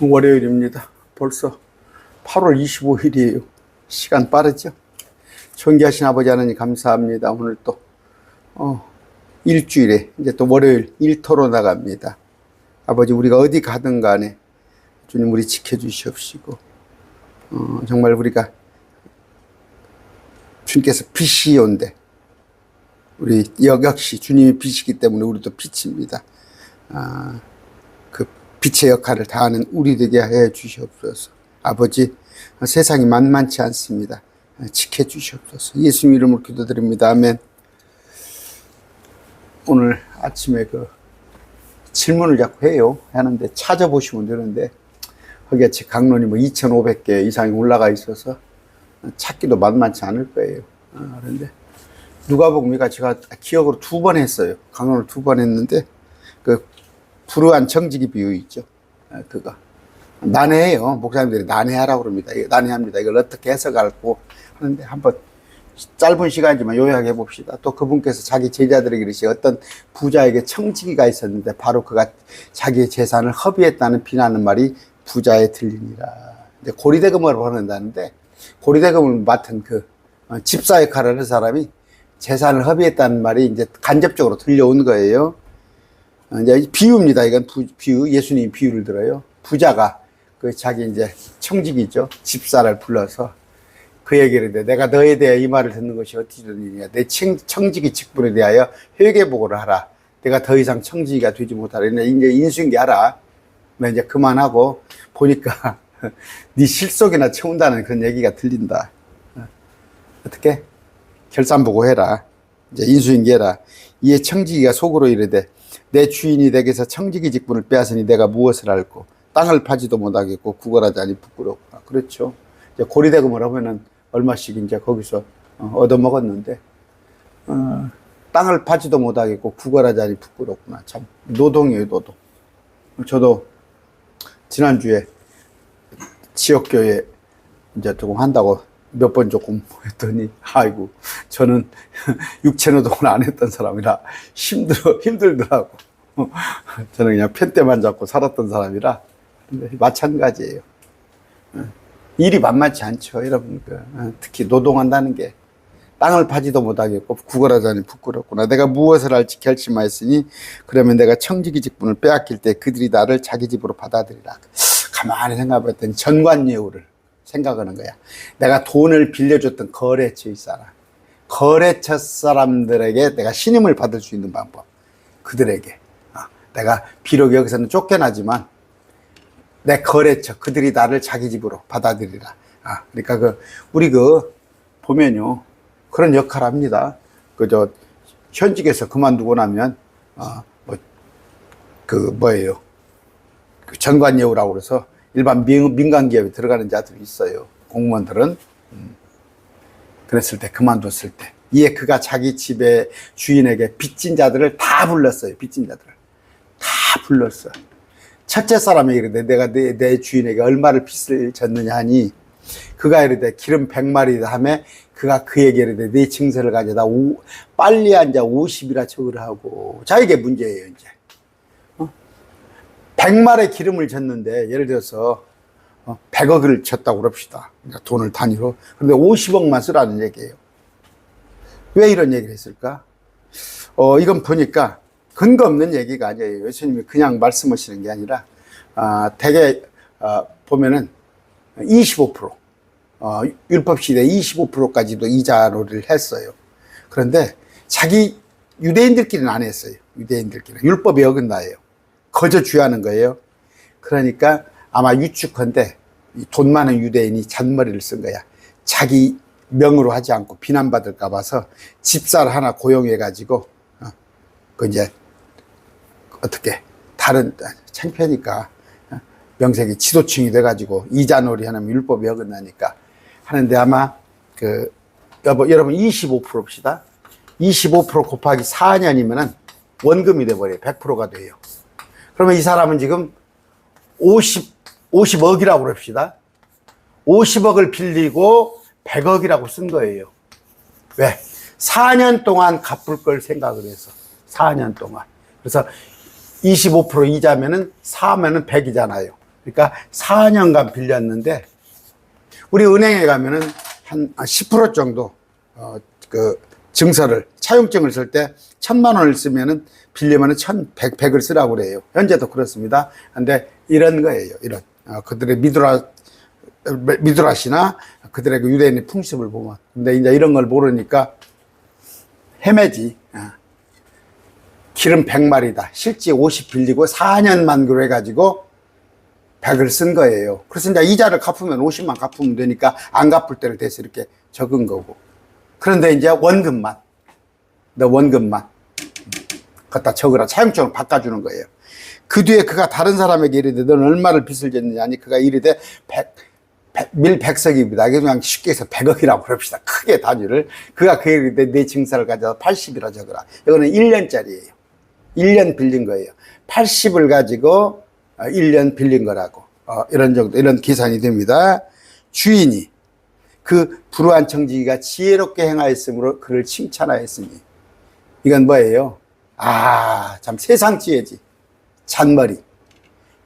월요일입니다. 벌써 8월 25일이에요. 시간 빠르죠? 존귀하신 아버지 하나님 감사합니다. 오늘 또 일주일에 이제 또 월요일 일터로 나갑니다. 아버지, 우리가 어디 가든 간에 주님 우리 지켜주시옵시고 정말 우리가 주님께서 빛이온데 우리 역시 주님이 빛이기 때문에 우리도 빛입니다. 그 빛의 역할을 다하는 우리 되게 해 주시옵소서. 아버지, 세상이 만만치 않습니다. 지켜주시옵소서. 예수님 이름으로 기도드립니다. 아멘. 오늘 아침에 그 질문을 자꾸 하는데 찾아보시면 되는데 거기에 제 강론이 뭐 2,500개 이상이 올라가 있어서 찾기도 만만치 않을 거예요. 그런데 누가복음이가 제가 기억으로 2번 했어요. 강론을 2번 했는데 그 불우한 청지기 비유 있죠. 그거 난해해요. 목사님들이 난해하라고 그럽니다. 난해합니다. 이걸 어떻게 해석하고 하는데 한번 짧은 시간이지만 요약해 봅시다. 또 그분께서 자기 제자들에게 이르시되 어떤 부자에게 청지기가 있었는데 바로 그가 자기의 재산을 허비했다는 비난하는 말이 부자에 들리니라. 이제 고리대금을 벌는다는데 고리대금을 맡은 그 집사 역할을 하는 사람이 재산을 허비했다는 말이 이제 간접적으로 들려온 거예요. 이제 비유입니다. 이건 비유. 예수님이 비유를 들어요. 부자가 그 자기 이제 청지기죠. 집사를 불러서 그 얘기를 해. 내가 너에 대해 이 말을 듣는 것이 어찌 된 일이냐. 내 청지기 직분에 대하여 회개보고를 하라. 내가 더 이상 청지기가 되지 못하라. 이제 인수인계하라. 이제 그만하고 보니까 네 실속이나 채운다는 그런 얘기가 들린다. 어떻게? 결산보고 해라. 이제 인수인계해라. 이에 청지기가 속으로 이르되 내 주인이 내게서 청지기 직분을 빼앗으니 내가 무엇을 알고 땅을 파지도 못하겠고 구걸하지 않니 부끄럽구나. 그렇죠. 이제 고리대금을 하면은 얼마씩 이제 거기서 얻어먹었는데 땅을 파지도 못하겠고 구걸하지 않니 부끄럽구나. 참 노동이에요, 노동. 저도 지난주에 지역교회 이제 조금 한다고 몇 번 조금 했더니 아이고 저는 육체노동을 안 했던 사람이라 힘들더라고. 저는 그냥 펜대만 잡고 살았던 사람이라. 근데 마찬가지예요. 일이 만만치 않죠, 여러분. 특히 노동한다는 게 땅을 파지도 못하겠고 구걸하자니 부끄럽구나. 내가 무엇을 할지 결심하였으니 그러면 내가 청지기 직분을 빼앗길 때 그들이 나를 자기 집으로 받아들이라. 가만히 생각해봤더니 전관예우를 생각하는 거야. 내가 돈을 빌려줬던 거래처의 사람, 거래처 사람들에게 내가 신임을 받을 수 있는 방법, 그들에게 내가 비록 여기서는 쫓겨나지만 내 거래처, 그들이 나를 자기 집으로 받아들이라. 그러니까 우리 보면요 그런 역할 합니다. 현직에서 그만두고 나면 뭐예요? 전관예우라고 그래서 일반 민간 기업에 들어가는 자들이 있어요. 공무원들은. 그랬을 때, 그만뒀을 때. 이에 그가 자기 집의 주인에게 빚진 자들을 다 불렀어요. 빚진 자들을. 다 불렀어요. 첫째 사람에게 이르되 내가 내 주인에게 얼마를 빚을 졌느냐 하니 그가 이르되 기름 100마리다 하며 그가 그에게 이르되 네 증서를 가져다 빨리 앉아 50이라 적으라 하고. 자, 이게 문제예요, 이제. 100마리의 기름을 졌는데 예를 들어서 100억을 졌다고 그럽시다. 그러니까 돈을 단위로. 그런데 50억만 쓰라는 얘기예요. 왜 이런 얘기를 했을까? 이건 보니까 근거 없는 얘기가 아니에요. 예수님이 그냥 말씀하시는 게 아니라 대개 보면은 25% 율법 시대 25%까지도 이자놀이를 했어요. 그런데 유대인들끼리는 안 했어요. 유대인들끼리는 율법에 어긋나요. 거저 주의하는 거예요. 그러니까 아마 유축컨대 돈 많은 유대인이 잔머리를 쓴 거야. 자기 명으로 하지 않고 비난받을까 봐서 집사를 하나 고용해 가지고 이제 어떻게 다른 창피하니까 명색이 지도층이 돼 가지고 이자놀이 하면 율법이 어긋나니까 하는데 아마 여러분 25%입시다. 25% 곱하기 4년이면은 원금이 돼 버려요. 100%가 돼요. 그러면 이 사람은 지금 50억이라고 그럽시다. 50억을 빌리고 100억이라고 쓴 거예요. 왜? 4년 동안 갚을 걸 생각을 해서. 4년 동안. 그래서 25% 이자면은 4면은 100이잖아요. 그러니까 4년간 빌렸는데, 우리 은행에 가면은 한 10% 정도, 그 증서를, 차용증을 쓸 때 1,000만 원을 쓰면은 빌리면은 1,100을 쓰라고 그래요. 현재도 그렇습니다. 근데 이런 거예요. 이런. 그들의 미드라시나 그들의 그 유대인의 풍습을 보면. 근데 이제 이런 걸 모르니까 헤매지. 기름 100마리다. 실제 50 빌리고 4년 만기로 해가지고 100을 쓴 거예요. 그래서 이제 이자를 갚으면 50만 갚으면 되니까 안 갚을 때를 대서 이렇게 적은 거고. 그런데 이제 원금만, 너 원금만 갖다 적으라. 차용증을 바꿔주는 거예요. 그 뒤에 그가 다른 사람에게 이르되 너는 얼마를 빚을 졌느냐 하니 그가 이르되 밀백석입니다. 그냥 쉽게 해서 100억이라고 그럽시다. 크게 단위를. 그가 그 이르되 내 증서를 가져서 80이라 적으라. 이거는 1년짜리예요. 1년 빌린 거예요. 80을 가지고 1년 빌린 거라고. 이런 정도, 이런 계산이 됩니다. 주인이 그 불우한 청지기가 지혜롭게 행하였으므로 그를 칭찬하였으니. 이건 뭐예요? 참 세상 지혜지. 잔머리.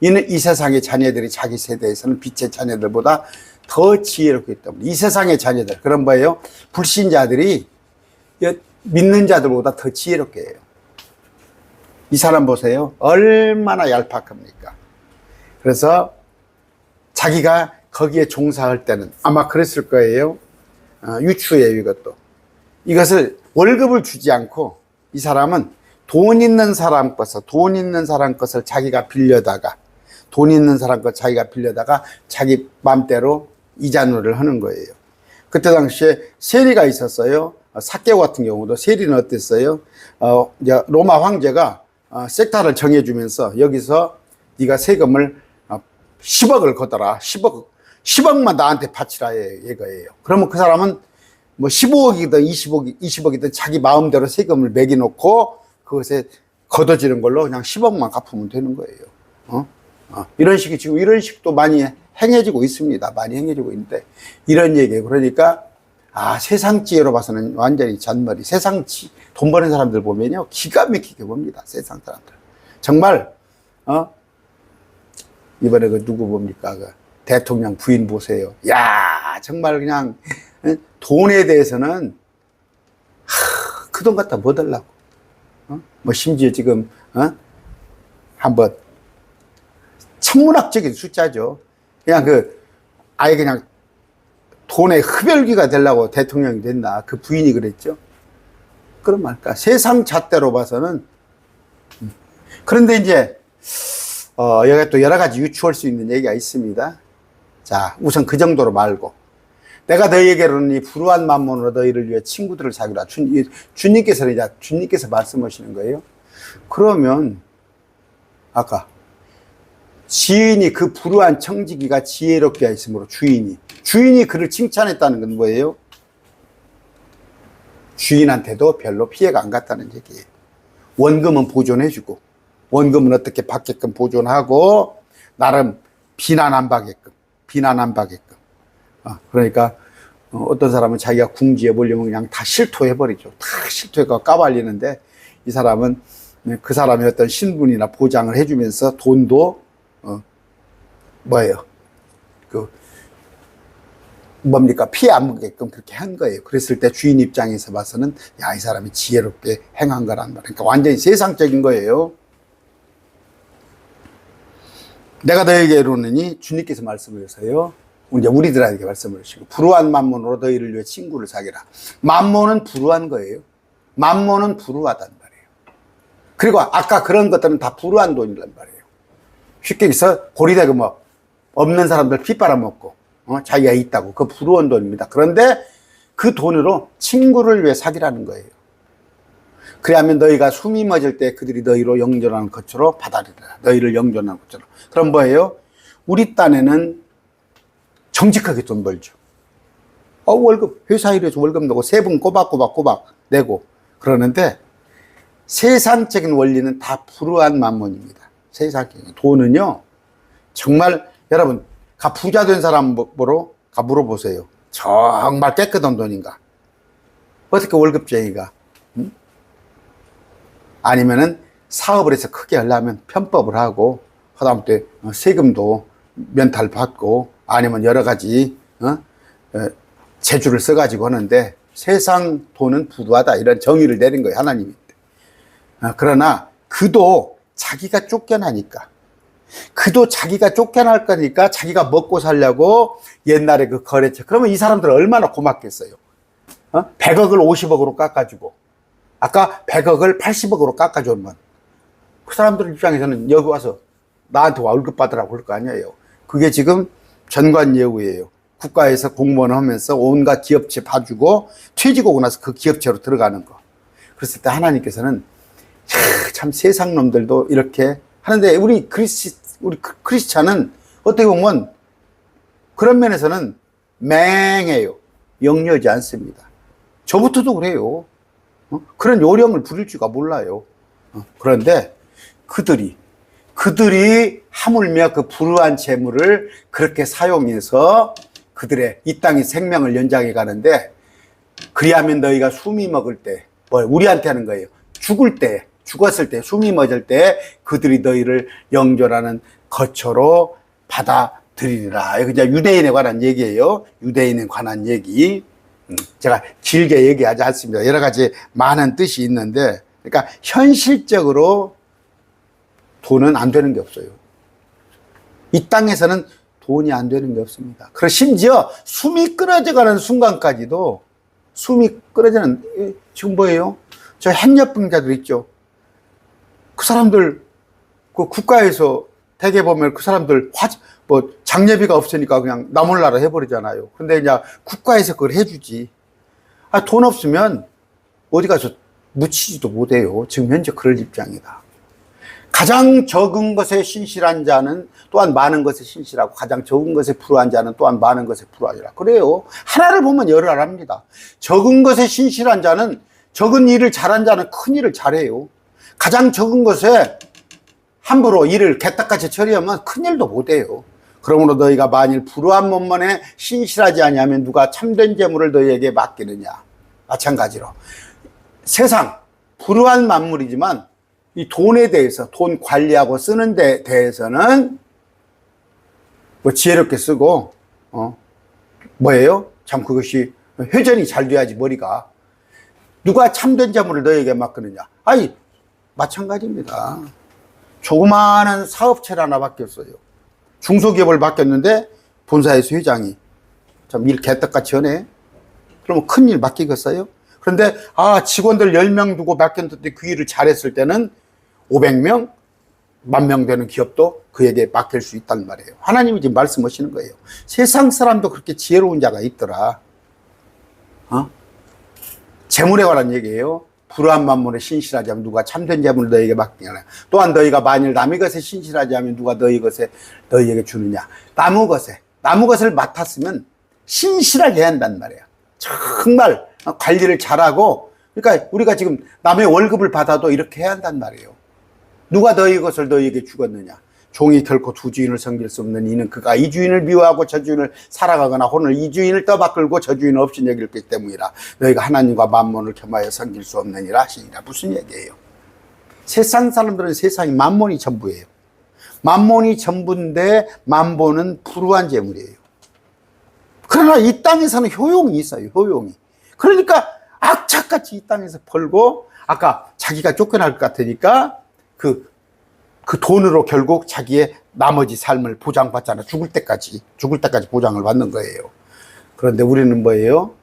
이는 이 세상의 자녀들이 자기 세대에서는 빛의 자녀들보다 더 지혜롭기 때문에. 이 세상의 자녀들. 그런 뭐예요? 불신자들이 믿는 자들보다 더 지혜롭게 해요. 이 사람 보세요. 얼마나 얄팍합니까? 그래서 자기가 거기에 종사할 때는 아마 그랬을 거예요. 유추예요, 이것도. 이것을 월급을 주지 않고 이 사람은 돈 있는 사람 것을 자기가 빌려다가, 돈 있는 사람 것 자기가 빌려다가 자기 맘대로 이자누를 하는 거예요. 그때 당시에 세리가 있었어요. 사개오 같은 경우도 세리는 어땠어요? 이제 로마 황제가 섹타를 정해주면서 여기서 네가 세금을 10억을 걷어라. 10억만 나한테 바치라 이거예요. 그러면 그 사람은 뭐 15억이든 20억이든 자기 마음대로 세금을 매겨놓고 그것에 걷어지는 걸로 그냥 10억만 갚으면 되는 거예요. 이런 식이 지금 이런 식도 많이 행해지고 있습니다. 많이 행해지고 있는데 이런 얘기예요. 그러니까 세상 지혜로 봐서는 완전히 잔머리. 돈 버는 사람들 보면요 기가 막히게 봅니다. 세상 사람들 정말 이번에 그 누구 봅니까? 그 대통령 부인 보세요. 야 정말 그냥 돈에 대해서는 그 돈 갖다 뭐 달라고. 뭐 심지어 지금 한번 천문학적인 숫자죠. 그냥 아예 그냥 돈의 흡혈귀가 되려고 대통령이 됐나. 그 부인이 그랬죠. 그런 말까. 세상 잣대로 봐서는. 그런데 이제 여기 또 여러 가지 유추할 수 있는 얘기가 있습니다. 자, 우선 그 정도로 말고. 내가 너희에게로는 이 불우한 만몬으로 너희를 위해 친구들을 사귀라. 주님께서 말씀하시는 거예요. 그러면 아까 지인이 그 불우한 청지기가 지혜롭게 하였으므로 주인이 그를 칭찬했다는 건 뭐예요? 주인한테도 별로 피해가 안 갔다는 얘기예요. 원금은 보존해주고, 원금은 어떻게 받게끔 보존하고, 나름 비난 안 받게끔. 그러니까 어떤 사람은 자기가 궁지에 보려면 그냥 다 실토해버리죠. 다 실토해서 까발리는데, 이 사람은 그 사람의 어떤 신분이나 보장을 해주면서 돈도 피해 안 먹게끔 그렇게 한 거예요. 그랬을 때 주인 입장에서 봐서는 이 사람이 지혜롭게 행한 거란 말이에요. 그러니까 완전히 세상적인 거예요. 내가 너에게 이르노니 주님께서 말씀을 하세요. 이제 우리들에게 말씀을 하시고 불우한 만몬으로 너희를 위해 친구를 사귀라. 만몬은 불우한 거예요. 만몬은 불우하단 말이에요. 그리고 아까 그런 것들은 다 불우한 돈이란 말이에요. 쉽게 해서 고리대고 없는 사람들 피 빨아먹고 자기가 있다고. 그 불우한 돈입니다. 그런데 그 돈으로 친구를 위해 사귀라는 거예요. 그래야면 너희가 숨이 멎을 때 그들이 너희로 영전하는 것처럼 받아들이라. 너희를 영전하는 것처럼. 그럼 뭐예요? 우리 딴에는 정직하게 돈 벌죠. 월급, 회사 일해서 월급 내고 세분 꼬박꼬박 내고 그러는데 세상적인 원리는 다 불우한 만몬입니다. 세상적인 돈은요, 정말 여러분, 부자 된 사람 보러 물어보세요. 정말 깨끗한 돈인가? 어떻게 월급쟁이가? 아니면은 사업을 해서 크게 하려면 편법을 하고, 하다못해 세금도 면탈 받고 아니면 여러 가지 재주를 써가지고 하는데 세상 돈은 부도하다 이런 정의를 내린 거예요, 하나님이. 그러나 그도 자기가 쫓겨나니까, 그도 자기가 쫓겨날 거니까 자기가 먹고 살려고 옛날에 그 거래처, 그러면 이 사람들 얼마나 고맙겠어요. 100억을 50억으로 깎아주고 아까 100억을 80억으로 깎아주면 그 사람들 입장에서는 여기 와서 나한테 월급 받으라고 그럴 거 아니에요. 그게 지금 전관예우예요. 국가에서 공무원을 하면서 온갖 기업체 봐주고 퇴직하고 나서 그 기업체로 들어가는 거. 그랬을 때 하나님께서는 참 세상 놈들도 이렇게 하는데 우리 크리스찬은 어떻게 보면 그런 면에서는 맹해요. 영리하지 않습니다. 저부터도 그래요. 그런 요령을 부릴 줄가 몰라요. 그런데 그들이 하물며 그 불우한 재물을 그렇게 사용해서 그들의 이 땅의 생명을 연장해 가는데, 그리하면 너희가 숨이 먹을 때, 우리한테 하는 거예요. 죽었을 때, 숨이 멎을 때 그들이 너희를 영존하는 거처로 받아들이리라. 이거 유대인에 관한 얘기예요. 유대인에 관한 얘기. 제가 길게 얘기하지 않습니다. 여러 가지 많은 뜻이 있는데, 그러니까 현실적으로 돈은 안 되는 게 없어요. 이 땅에서는 돈이 안 되는 게 없습니다. 그리고 심지어 숨이 끊어져가는 순간까지도, 숨이 끊어지는, 지금 뭐예요? 저 행렬병자들 있죠. 그 사람들, 그 국가에서 대개 보면 그 사람들 장례비가 없으니까 그냥 나 몰라라 해버리잖아요. 근데 이제 국가에서 그걸 해주지. 돈 없으면 어디 가서 묻히지도 못해요. 지금 현재 그럴 입장이다. 가장 적은 것에 신실한 자는 또한 많은 것에 신실하고, 가장 적은 것에 불우한 자는 또한 많은 것에 불우하리라. 그래요. 하나를 보면 열을 합니다. 적은 것에 신실한 자는, 적은 일을 잘한 자는 큰 일을 잘해요. 가장 적은 것에 함부로 일을 개떡같이 처리하면 큰 일도 못해요. 그러므로 너희가 만일 불우한 몸만에 신실하지 아니하면 누가 참된 재물을 너희에게 맡기느냐. 마찬가지로 세상 불우한 만물이지만 이 돈에 대해서, 돈 관리하고 쓰는 데 대해서는 지혜롭게 쓰고, 뭐예요? 참 그것이 회전이 잘 돼야지 머리가. 누가 참된 재물을 너에게 맡기느냐? 마찬가지입니다. 조그마한 사업체를 하나 맡겼어요. 중소기업을 맡겼는데 본사에서 회장이 참 일 개떡같이 하네. 그러면 큰일 맡기겠어요? 그런데 직원들 10명 두고 맡겼는데 그 일을 잘했을 때는 500명, 10,000명 되는 기업도 그에게 맡길 수 있단 말이에요. 하나님이 지금 말씀하시는 거예요. 세상 사람도 그렇게 지혜로운 자가 있더라. 재물에 관한 얘기예요. 불우한 만물에 신실하지 않으면 누가 참된 재물을 너희에게 맡기느냐. 또한 너희가 만일 남의 것에 신실하지 않으면 누가 너희에게 주느냐. 남의 것을 맡았으면 신실하게 해야 한단 말이에요. 정말 관리를 잘하고, 그러니까 우리가 지금 남의 월급을 받아도 이렇게 해야 한단 말이에요. 누가 너희 것을 너희에게 주겠느냐. 종이 결코 두 주인을 섬길 수 없는 이는 그가 이 주인을 미워하고 저 주인을 사랑하거나 오늘 이 주인을 떠받들고 저 주인을 없인 여길 기 때문이라. 너희가 하나님과 만몬을 겸하여 섬길 수 없느니라 하시니라. 무슨 얘기예요? 세상 사람들은 세상이 만몬이 전부예요. 만몬이 전부인데 만본은 불우한 재물이에요. 그러나 이 땅에서는 효용이 있어요. 효용이. 그러니까 악착같이 이 땅에서 벌고, 아까 자기가 쫓겨날 것 같으니까 그 돈으로 결국 자기의 나머지 삶을 보장받잖아. 죽을 때까지 보장을 받는 거예요. 그런데 우리는 뭐예요?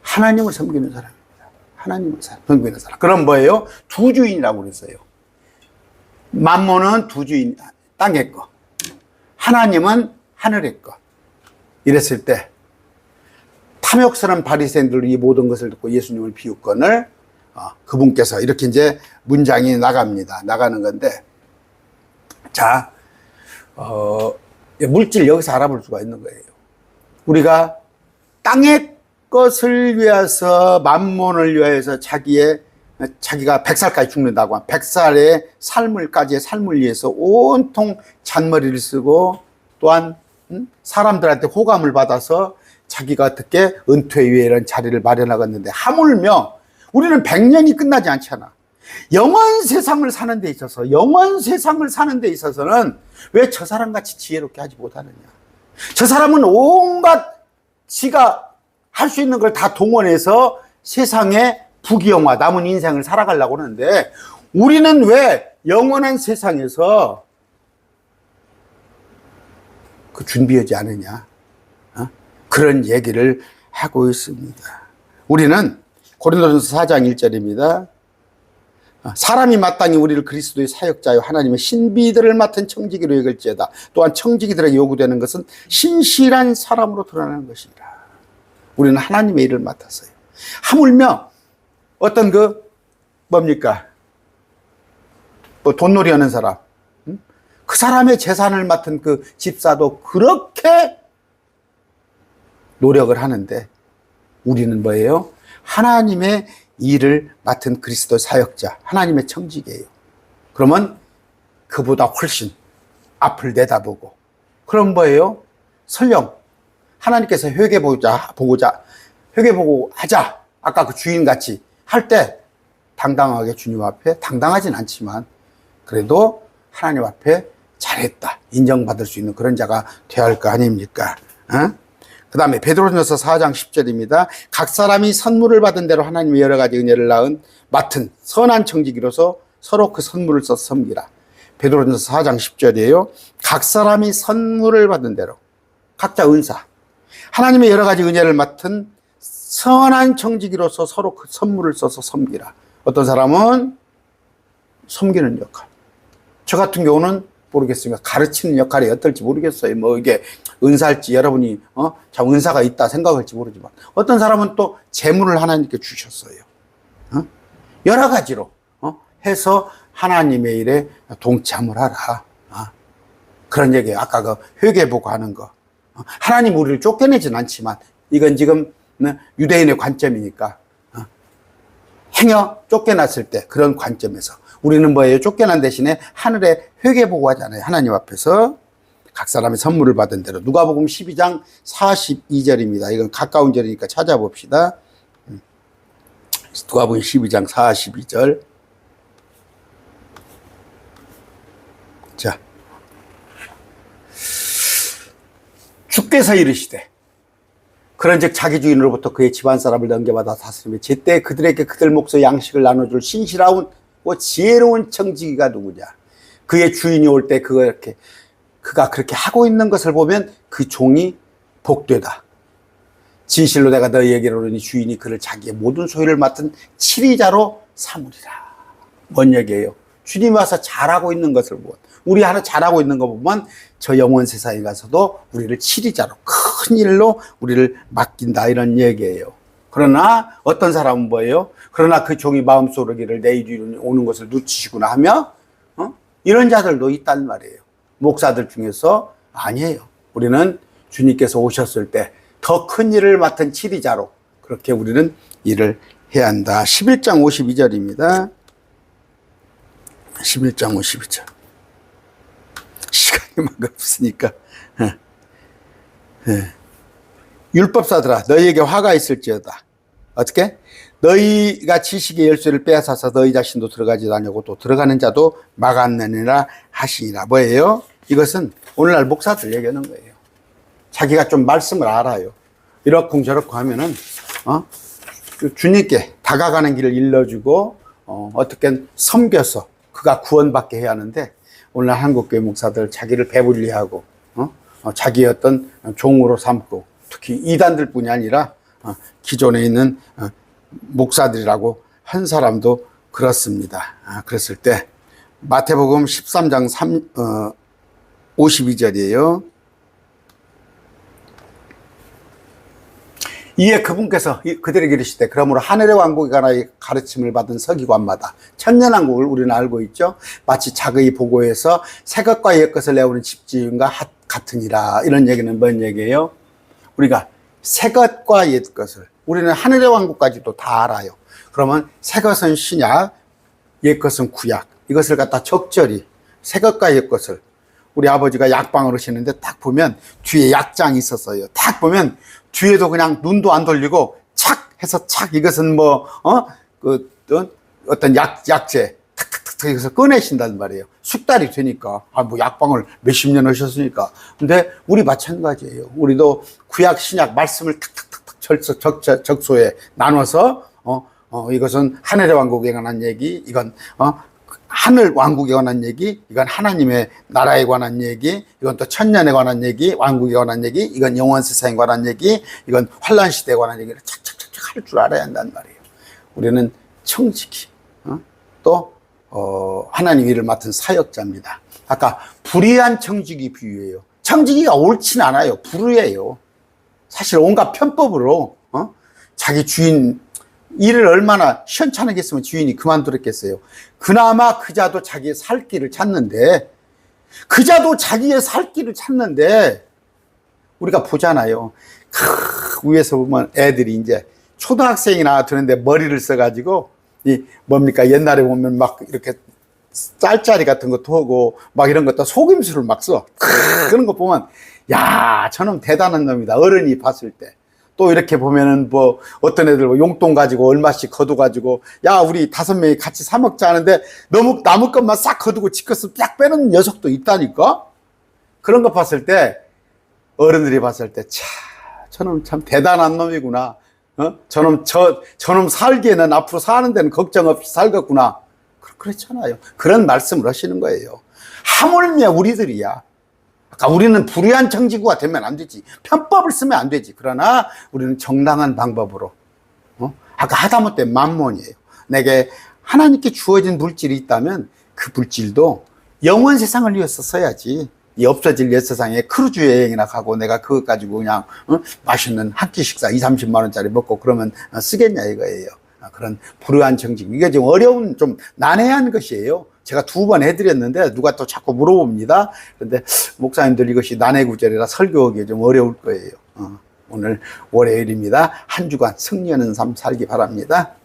하나님을 섬기는 사람입니다. 하나님을 섬기는 사람. 그럼 뭐예요? 두 주인이라고 그랬어요. 만몬은 두 주인, 땅의 거. 하나님은 하늘의 거. 이랬을 때 탐욕스러운 바리새인들이 이 모든 것을 듣고 예수님을 비웃거늘 그분께서 이렇게 이제 문장이 나가는 건데, 자, 물질 여기서 알아볼 수가 있는 거예요. 우리가 땅의 것을 위해서, 만몬을 위해서 자기가 100살까지 죽는다고 하면 100살의 삶을 위해서 온통 잔머리를 쓰고, 또한 사람들한테 호감을 받아서 자기가 어떻게 은퇴 위에 이런 자리를 마련하겠는데, 하물며 우리는 100년이 끝나지 않잖아. 영원 세상을 사는 데 있어서, 영원 세상을 사는 데 있어서는 왜 저 사람 같이 지혜롭게 하지 못하느냐. 저 사람은 온갖 지가 할 수 있는 걸 다 동원해서 세상에 부귀영화 남은 인생을 살아가려고 하는데, 우리는 왜 영원한 세상에서 그 준비하지 않느냐. 그런 얘기를 하고 있습니다. 우리는 고린도전서 4장 1절입니다. 사람이 마땅히 우리를 그리스도의 사역자요 하나님의 신비들을 맡은 청지기로 여길지어다. 또한 청지기들에게 요구되는 것은 신실한 사람으로 드러나는 것이라. 우리는 하나님의 일을 맡았어요. 하물며 어떤 뭡니까? 뭐 돈놀이 하는 사람, 그 사람의 재산을 맡은 그 집사도 그렇게 노력을 하는데, 우리는 뭐예요? 하나님의 일을 맡은 그리스도 사역자, 하나님의 청지기예요. 그러면 그보다 훨씬 앞을 내다보고, 그럼 뭐예요? 설령 하나님께서 회개보고자 회개보고 하자, 아까 그 주인같이 할 때 당당하게 주님 앞에, 당당하진 않지만 그래도 하나님 앞에 잘했다 인정받을 수 있는 그런 자가 되어야 할 거 아닙니까? 그 다음에 베드로전서 4장 10절입니다. 각 사람이 선물을 받은 대로 하나님의 여러 가지 은혜를 맡은 선한 청지기로서 서로 그 선물을 써서 섬기라. 베드로전서 4장 10절이에요. 각 사람이 선물을 받은 대로, 각자 은사, 하나님의 여러 가지 은혜를 맡은 선한 청지기로서 서로 그 선물을 써서 섬기라. 어떤 사람은 섬기는 역할, 저 같은 경우는 모르겠습니다. 가르치는 역할이 어떨지 모르겠어요. 뭐 이게 은사일지 여러분이 참 은사가 있다 생각할지 모르지만, 어떤 사람은 또 재물을 하나님께 주셨어요. 여러 가지로 해서 하나님의 일에 동참을 하라. 그런 얘기예요. 아까 그 회개보고 하는 거. 하나님 우리를 쫓겨내진 않지만, 이건 지금 유대인의 관점이니까, 행여 쫓겨났을 때 그런 관점에서 우리는 뭐예요? 쫓겨난 대신에 하늘에 회개보고 하잖아요. 하나님 앞에서 각 사람의 선물을 받은 대로. 누가복음 12장 42절입니다. 이건 가까운 절이니까 찾아봅시다. 누가복음 12장 42절. 자, 주께서 이르시되 그런즉 자기 주인으로부터 그의 집안 사람을 넘겨받아 다스리며 제때 그들에게 그들 몫의 양식을 나눠줄 신실하고 지혜로운 청지기가 누구냐. 그의 주인이 올 때 그가 그렇게 하고 있는 것을 보면 그 종이 복되다. 진실로 내가 너희에게 이르노니 주인이 그를 자기의 모든 소유를 맡은 치리자로 삼으리라. 뭔 얘기예요? 주님이 와서 잘하고 있는 것을 보면, 우리 하나 잘하고 있는 거 보면 저 영원 세상에 가서도 우리를 치리자로, 큰 일로 우리를 맡긴다, 이런 얘기예요. 그러나 어떤 사람은 뭐예요? 그러나 그 종이 마음속으로 이르기를 내 이리 오는 것을 놓치시구나 하며 이런 자들도 있단 말이에요. 목사들 중에서 아니에요. 우리는 주님께서 오셨을 때 더 큰 일을 맡은 치리자로 그렇게 우리는 일을 해야 한다. 11장 52절입니다. 11장 52절. 시간이 막 없으니까. 율법사들아 너희에게 화가 있을지어다. 어떻게? 너희가 지식의 열쇠를 빼앗아서 너희 자신도 들어가지 않냐고 또 들어가는 자도 막았느니라 하시니라. 뭐예요? 이것은 오늘날 목사들 얘기하는 거예요. 자기가 좀 말씀을 알아요. 이렇쿵 저렇쿵 하면은 주님께 다가가는 길을 일러주고 어떻게 섬겨서 그가 구원받게 해야 하는데, 오늘날 한국교회 목사들 자기를 배불리하고 자기의 어떤 종으로 삼고, 특히 이단들 뿐이 아니라 기존에 있는 목사들이라고 한 사람도 그렇습니다. 그랬을 때 마태복음 13장 52절이에요. 이에 그분께서 그들에게 이르시되 그러므로 하늘의 왕국에 관하여 가르침을 받은 서기관마다, 천년왕국을 우리는 알고 있죠. 마치 자기의 보고에서 새 것과 옛 것을 내오는 집주인과 같으니라. 이런 얘기는 뭔 얘기예요? 우리가 새 것과 옛 것을, 우리는 하늘의 왕국까지도 다 알아요. 그러면 새 것은 신약, 옛 것은 구약, 이것을 갖다 적절히 새 것과 옛 것을, 우리 아버지가 약방을 하시는데 딱 보면 뒤에 약장이 있었어요. 딱 보면 뒤에도 그냥 눈도 안 돌리고 착 해서 착, 이것은 어떤 약재 탁탁탁 해서 꺼내신단 말이에요. 숙달이 되니까. 뭐 약방을 몇십 년 하셨으니까. 근데 우리 마찬가지예요. 우리도 구약, 신약 말씀을 탁탁탁탁 적소에 나눠서, 이것은 하늘의 왕국에 관한 얘기, 이건, 하늘 왕국에 관한 얘기, 이건 하나님의 나라에 관한 얘기, 이건 또 천년에 관한 얘기, 왕국에 관한 얘기, 이건 영원 세상에 관한 얘기, 이건 환란 시대에 관한 얘기를 착착착착 할 줄 알아야 한단 말이에요. 우리는 청지기, 또 하나님 일을 맡은 사역자입니다. 아까 불의한 청지기 비유예요. 청지기가 옳진 않아요. 불의해요. 사실 온갖 편법으로 자기 주인 일을 얼마나 시원찮게 했으면 주인이 그만두랬겠어요. 그나마 그자도 자기의 살 길을 찾는데, 우리가 보잖아요. 위에서 보면 애들이 이제 초등학생이나 드는데 머리를 써가지고, 옛날에 보면 막 이렇게 짤짜리 같은 것도 하고, 막 이런 것도 속임수를 막 써. 그런 거 보면, 야, 저놈 대단한 놈이다. 어른이 봤을 때. 또 이렇게 보면은 뭐 어떤 애들 뭐 용돈 가지고 얼마씩 거둬가지고 야 우리 5명이 같이 사 먹자 하는데 너무 남의 것만 싹 거두고 지 것을 쫙 빼는 녀석도 있다니까. 그런 거 봤을 때 어른들이 봤을 때 차 저놈 참 대단한 놈이구나. 저놈 살기에는 앞으로 사는 데는 걱정 없이 살겠구나. 그렇잖아요. 그런 말씀을 하시는 거예요. 하물며 우리들이야. 아까 우리는 불의한 청지구가 되면 안 되지. 편법을 쓰면 안 되지. 그러나 우리는 정당한 방법으로. 아까 하다못해 만몬이에요. 내게 하나님께 주어진 물질이 있다면 그 물질도 영원 세상을 위해서 써야지. 이 없어질 옛 세상에 크루즈 여행이나 가고 내가 그것 가지고 그냥 맛있는 한 끼 식사 20-30만 원짜리 먹고 그러면 쓰겠냐 이거예요. 그런 불의한 청지구. 이게 좀 어려운, 좀 난해한 것이에요. 제가 2번 해드렸는데 누가 또 자꾸 물어봅니다. 그런데 목사님들 이것이 난해구절이라 설교하기 좀 어려울 거예요. 오늘 월요일입니다. 한 주간 승리하는 삶 살기 바랍니다.